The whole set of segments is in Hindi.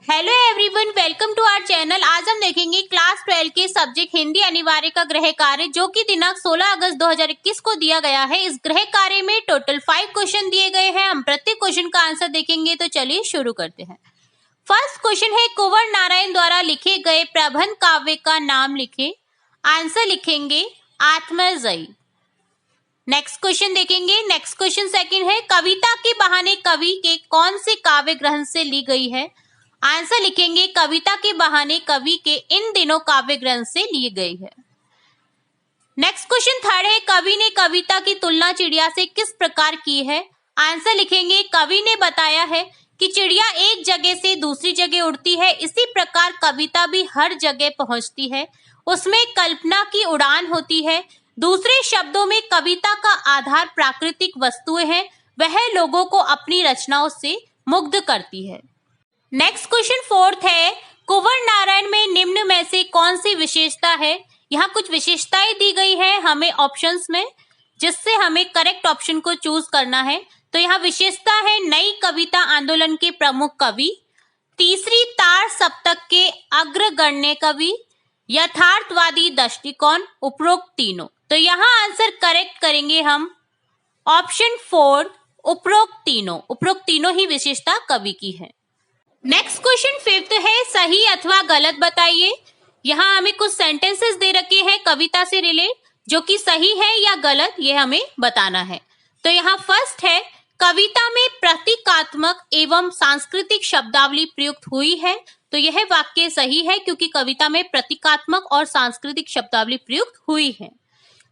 Hello everyone, welcome to our channel. आज हम देखेंगे क्लास 12 के सब्जेक्ट हिंदी अनिवार्य का गृह कार्य जो कि दिनांक 16 अगस्त 2021 को दिया गया है। इस गृह कार्य में टोटल 5 क्वेश्चन दिए गए हैं। हम प्रत्येक क्वेश्चन का आंसर देखेंगे, तो चलिए शुरू करते हैं। फर्स्ट क्वेश्चन है, कुंवर नारायण द्वारा लिखे गए प्रबंध काव्य का नाम लिखे। आंसर लिखेंगे आत्मजयी। नेक्स्ट क्वेश्चन देखेंगे। नेक्स्ट क्वेश्चन सेकंड है, कविता के बहाने कवि के कौन से काव्य ग्रंथ से ली गई है। आंसर लिखेंगे कविता के बहाने कवि के इन दिनों काव्य ग्रंथ से ली गई है। नेक्स्ट क्वेश्चन थर्ड है, कवि ने कविता की तुलना चिड़िया से किस प्रकार की है। आंसर लिखेंगे कवि ने बताया है कि चिड़िया एक जगह से दूसरी जगह उड़ती है, इसी प्रकार कविता भी हर जगह पहुंचती है, उसमें कल्पना की उड़ान होती है। दूसरे शब्दों में कविता का आधार प्राकृतिक वस्तुएं हैं, वह लोगों को अपनी रचनाओं से मुग्ध करती है। नेक्स्ट क्वेश्चन फोर्थ है, कुंवर नारायण में निम्न में से कौन सी विशेषता है। यहाँ कुछ विशेषताएं दी गई है हमें ऑप्शंस में, जिससे हमें करेक्ट ऑप्शन को चूज करना है। तो यहाँ विशेषता है नई कविता आंदोलन के प्रमुख कवि, तीसरी तार सप्तक के अग्रगण्य कवि, यथार्थवादी दृष्टिकोण, उपरोक्त तीनों। तो यहाँ आंसर करेक्ट करेंगे हम ऑप्शन 4 उपरोक्त तीनों ही विशेषता कवि की है। नेक्स्ट क्वेश्चन फिफ्थ है, सही अथवा गलत बताइए। यहाँ हमें कुछ सेंटेंसेस दे रखे हैं कविता से रिलेट, जो कि सही है या गलत ये हमें बताना है। तो यहाँ फर्स्ट है, कविता में प्रतीकात्मक एवं सांस्कृतिक शब्दावली प्रयुक्त हुई है। तो यह वाक्य सही है क्योंकि कविता में प्रतीकात्मक और सांस्कृतिक शब्दावली प्रयुक्त हुई है।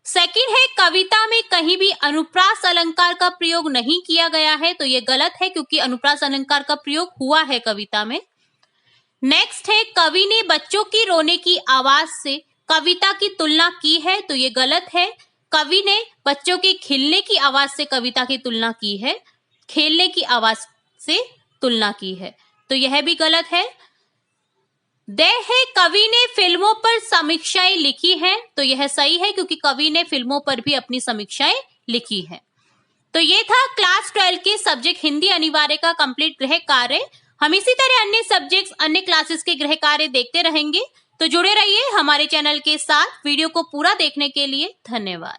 सेकंड है, कविता में कहीं भी अनुप्रास अलंकार का प्रयोग नहीं किया गया है। तो ये गलत है क्योंकि अनुप्रास अलंकार का प्रयोग हुआ है कविता में। नेक्स्ट है, कवि ने बच्चों की रोने की आवाज से कविता की तुलना की है। तो ये गलत है, कवि ने बच्चों के खिलने की आवाज से कविता की तुलना की है, खेलने की आवाज से तुलना की है। तो यह भी गलत है। है, कवि ने फिल्मों पर समीक्षाएं लिखी हैं। तो यह सही है क्योंकि कवि ने फिल्मों पर भी अपनी समीक्षाएं लिखी है। तो ये था क्लास 12 के सब्जेक्ट हिंदी अनिवार्य का कंप्लीट गृह कार्य। हम इसी तरह अन्य सब्जेक्ट्स, अन्य क्लासेस के गृह कार्य देखते रहेंगे। तो जुड़े रहिए हमारे चैनल के साथ। वीडियो को पूरा देखने के लिए धन्यवाद।